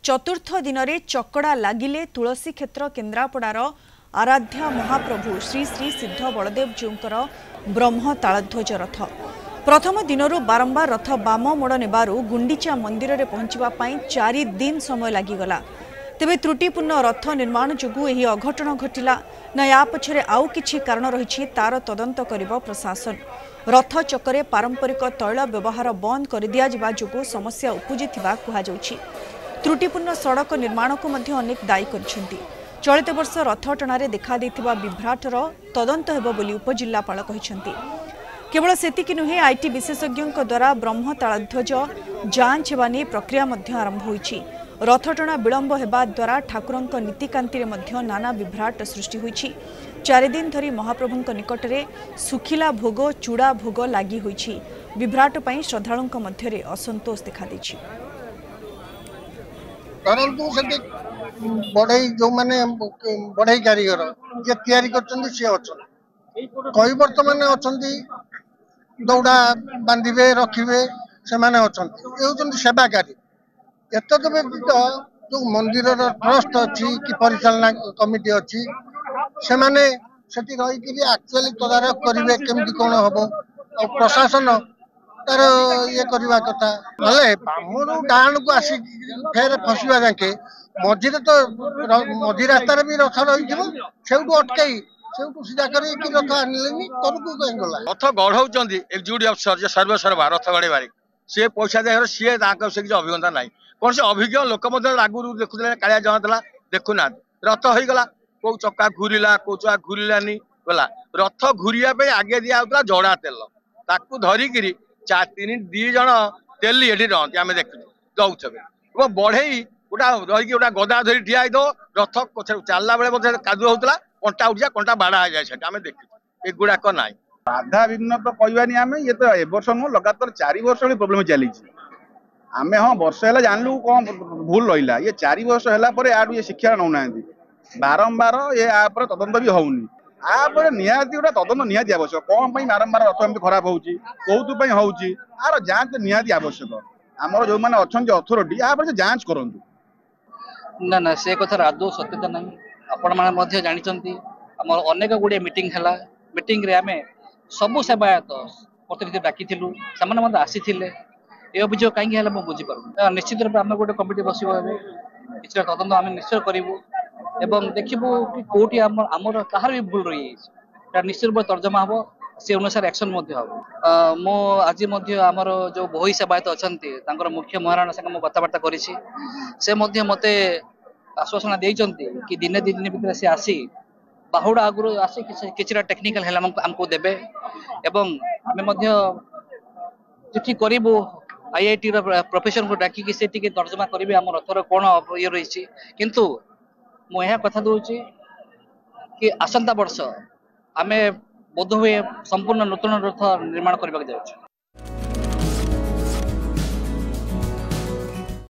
चतुर्थ दिन में चकड़ा लगिले तुलसी क्षेत्र केन्द्रापड़ार आराध्या महाप्रभु श्री श्री सिद्ध बलदेव जीउंकर ब्रह्म तालध्वज रथ प्रथम दिनरू बारंबार रथ बाम मोड़ नेबारु गुंडीचा मंदिर में पहुंचवाई 4 दिन समय लगिगला। तेबे त्रुटिपूर्ण रथ निर्माण जोगु एही अघटन घटिला ना या पछरे आउ किछि कारण रहिछि तार तदंत करिबो प्रशासन। रथ चकरे पारंपरिक तैल व्यवहार बंद कर दिया जिबा जोगु समस्या उपुजिथिबा कुहा जाउछि। त्रुटिपूर्ण सड़क निर्माण को मध्य अनेक दायी करिसेंति। चलित वर्ष रथ टणारे देखा देथिबा विभ्राटर तदंत हेबो बोली उपजिल्लापाल कहिसेंति। केवल सेतिकी नुहे आईटी विशेषज्ञों द्वारा ब्रह्म तालध्वज जांच हेबा नै प्रक्रिया मध्य आरंभ होईछि। रथ टणा विलंब हेबा द्वारा ठाकुरंक नीतिकांति मध्य नाना विभ्राट सृष्टि होईछि। 4 दिन धरी महाप्रभुंक निकटरे सुखिला भोग चूड़ा भोग लागि होईछि। विभ्राट पई श्रद्धालुंक मध्यरे असंतोष देखा दैछि। परंतु से बढ़ई जो माने बढ़ई कारीगर जे तैयारी करछन से अछन कई वर्तमान अछंती दौड़ा बांधिबे रखिबे से माने अछंती ए होछन सेवाकारी। एतद व्यतीत जो मंदिर ट्रस्ट अच्छी कि परिचालना कमिटी अच्छी से माने सेठी रही कि एक्चुअली तदारख करिवे केमती कोन हबो और प्रशासन तार ये करवा कथा नले बामरू डाण को आसी फेर फसवा जाके मझिरे तो मझी रास्तार भी रथ रही सेठू अटकई सेठू सीधा करी कि रथ आनिलेनी तबकू कहीं गला रथ गढ़ाउछंती एग्जीक्यूटिव अफसर जे सर्वेसर्वा रथ गढ़ेबारी सी पैसा दे सी से किसी अभिज्ञता ना कौन से अभिज्ञ लोक आगुरी देखुले कालिया जहाँ देखुना रथ हो गला कौ चक्का घूरला कौ चक्का घूरलानी गला रथ घूरिया आगे दिया जड़ा तेल ताकू धरिकी 2 जन तेली ये रही आम देख दौथे बढ़ई गोटा रही गोटा गदा धरी ठिया रथ चलला बेले कादुआ होता कंटा उठा कंटा बाड़ा हो जाए आम देख एगुड़ाक ना बाधा विघ्न तो कहवानी आम ये तो ए वर्ष नुह लगातार 4 वर्ष प्रोब्लेम चली आम हाँ वर्ष है जानलु कौन भूल रहा ये 4 वर्ष है आड़ ये शिक्षा नौना बारंबार ये आप तदंत भी होनी आपर निहाती गोटे तदंत निहाती आवश्यक कौन बारंबार रथ एमती खराब होउची कौन होउची आर जांच निहाती आवश्यक आमर जो मैंने अच्छा अथॉरिटी आप जांच करंतु ना ना से कथार आदौ सत्यता ना आपण मैंने जानते आम अनेक गुड़े मीटिंग है मीटिंग रे आमे सबू सेवायत प्रतिनिधि डाकी से आसी ये अभियोग कहीं बुझीपार निश्चित रूप आम गोटे कमिटी बस किसी तदंत आम निश्चय करूँ एवं देखू कि कौटी आमर कहार भी भूल रही है निश्चित रूप तर्जमा हम से अनुसार एक्शन हम मो आज आमर जो बही सेवायत अच्छा मुख्य महाराणा संगे कथबार्ता करी से मत आश्वासना देती कि दिने 2 दिन भितर से आसी बाहुड़ा आगु आसी कि टेक्निकल है आमको देवे एवं आम करूँ आईआईटी प्रोफेसर को डाकिकी से तर्जमा करेंगे आम रथर कौन ये रही किंतु मुझे कथा दूची कि आसंता वर्ष आमे बोध हुए संपूर्ण नूतन रथ निर्माण करने जाऊँ।